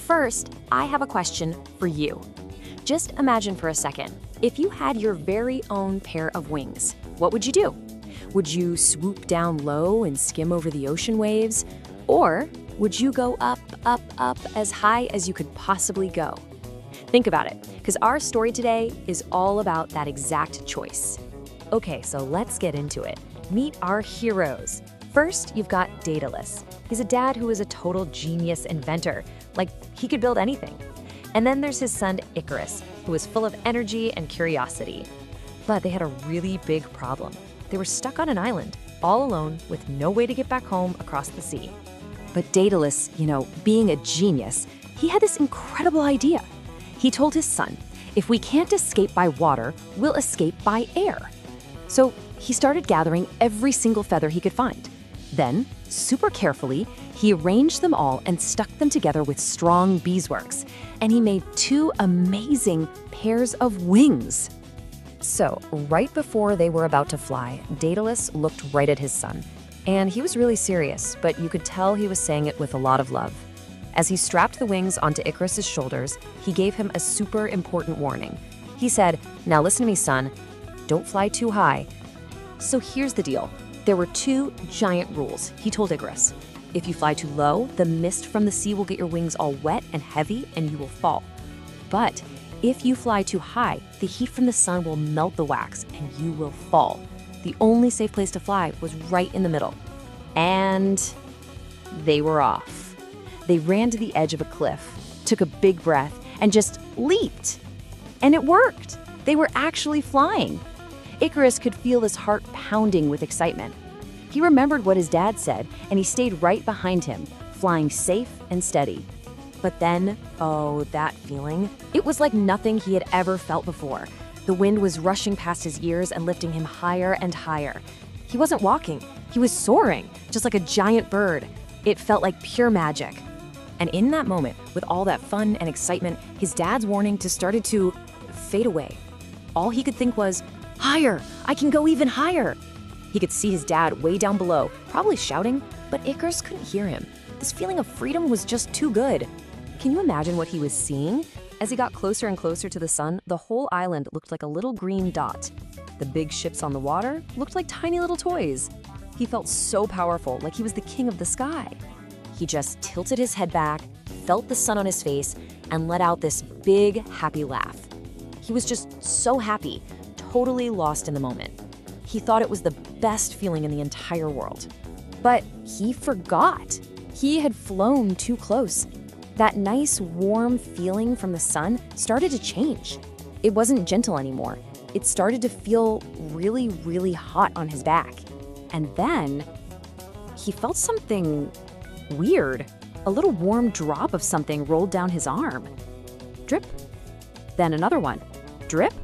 first, I have a question for you. Just imagine for a second, if you had your very own pair of wings, what would you do? Would you swoop down low and skim over the ocean waves? Or would you go up, up, up as high as you could possibly go? Think about it, because our story today is all about that exact choice. Okay, so let's get into it. Meet our heroes. First, you've got Daedalus. He's a dad who is a total genius inventor. Like, he could build anything. And then there's his son Icarus, who is full of energy and curiosity. But they had a really big problem. They were stuck on an island, all alone, with no way to get back home across the sea. But Daedalus, being a genius, he had this incredible idea. He told his son, if we can't escape by water, we'll escape by air. So he started gathering every single feather he could find. Then, super carefully, he arranged them all and stuck them together with strong beeswax, and he made 2 amazing pairs of wings. So, right before they were about to fly, Daedalus looked right at his son. And he was really serious, but you could tell he was saying it with a lot of love. As he strapped the wings onto Icarus's shoulders, he gave him a super important warning. He said, "Now listen to me, son. Don't fly too high." So here's the deal. There were 2 giant rules, he told Icarus. If you fly too low, the mist from the sea will get your wings all wet and heavy and you will fall. But if you fly too high, the heat from the sun will melt the wax and you will fall. The only safe place to fly was right in the middle. And they were off. They ran to the edge of a cliff, took a big breath, and just leaped. And it worked. They were actually flying. Icarus could feel his heart pounding with excitement. He remembered what his dad said, and he stayed right behind him, flying safe and steady. But then, oh, that feeling. It was like nothing he had ever felt before. The wind was rushing past his ears and lifting him higher and higher. He wasn't walking, he was soaring, just like a giant bird. It felt like pure magic. And in that moment, with all that fun and excitement, his dad's warning just started to fade away. All he could think was, higher, I can go even higher. He could see his dad way down below, probably shouting, but Icarus couldn't hear him. This feeling of freedom was just too good. Can you imagine what he was seeing? As he got closer and closer to the sun, the whole island looked like a little green dot. The big ships on the water looked like tiny little toys. He felt so powerful, like he was the king of the sky. He just tilted his head back, felt the sun on his face, and let out this big, happy laugh. He was just so happy, totally lost in the moment. He thought it was the best feeling in the entire world. But he forgot. He had flown too close. That nice, warm feeling from the sun started to change. It wasn't gentle anymore. It started to feel really, really hot on his back. And then he felt something weird. A little warm drop of something rolled down his arm. Drip. Then another one. Drip.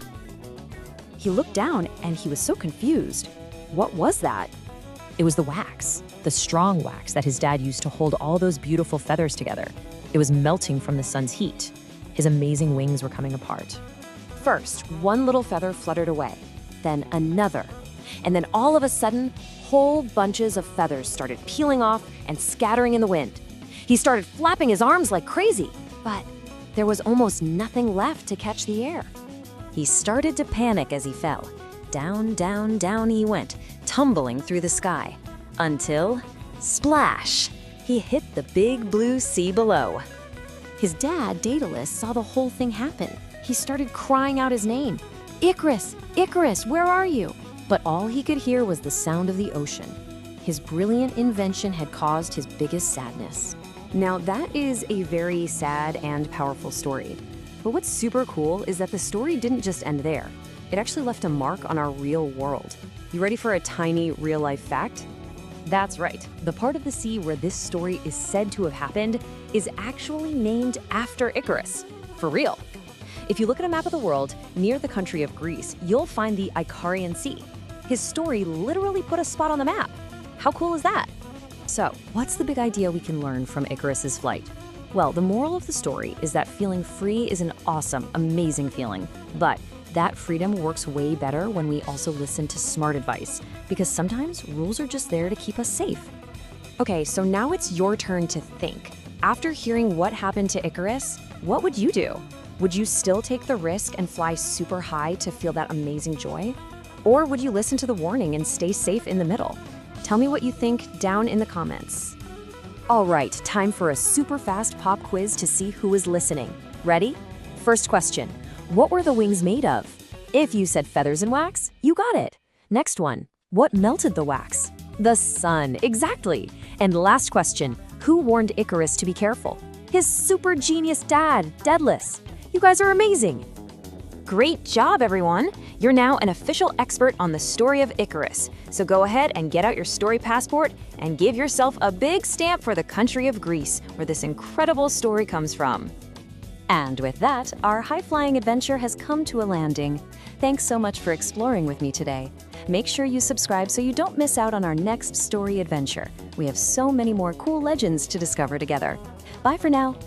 He looked down and he was so confused. What was that? It was the wax, the strong wax that his dad used to hold all those beautiful feathers together. It was melting from the sun's heat. His amazing wings were coming apart. First, one little feather fluttered away, then another. And then all of a sudden, whole bunches of feathers started peeling off and scattering in the wind. He started flapping his arms like crazy, but there was almost nothing left to catch the air. He started to panic as he fell. Down, down, down he went, tumbling through the sky, until, splash, he hit the big blue sea below. His dad, Daedalus, saw the whole thing happen. He started crying out his name. Icarus, Icarus, where are you? But all he could hear was the sound of the ocean. His brilliant invention had caused his biggest sadness. Now that is a very sad and powerful story. But what's super cool is that the story didn't just end there. It actually left a mark on our real world. You ready for a tiny real-life fact? That's right. The part of the sea where this story is said to have happened is actually named after Icarus. For real. If you look at a map of the world, near the country of Greece, you'll find the Icarian Sea. His story literally put a spot on the map. How cool is that? So, what's the big idea we can learn from Icarus's flight? Well, the moral of the story is that feeling free is an awesome, amazing feeling. But that freedom works way better when we also listen to smart advice, because sometimes rules are just there to keep us safe. Okay, so now it's your turn to think. After hearing what happened to Icarus, what would you do? Would you still take the risk and fly super high to feel that amazing joy? Or would you listen to the warning and stay safe in the middle? Tell me what you think down in the comments. All right, time for a super fast pop quiz to see who is listening. Ready? First question, what were the wings made of? If you said feathers and wax, you got it. Next one, what melted the wax? The sun, exactly. And last question, who warned Icarus to be careful? His super genius dad, Daedalus. You guys are amazing. Great job, everyone. You're now an official expert on the story of Icarus. So go ahead and get out your story passport and give yourself a big stamp for the country of Greece, where this incredible story comes from. And with that, our high-flying adventure has come to a landing. Thanks so much for exploring with me today. Make sure you subscribe so you don't miss out on our next story adventure. We have so many more cool legends to discover together. Bye for now.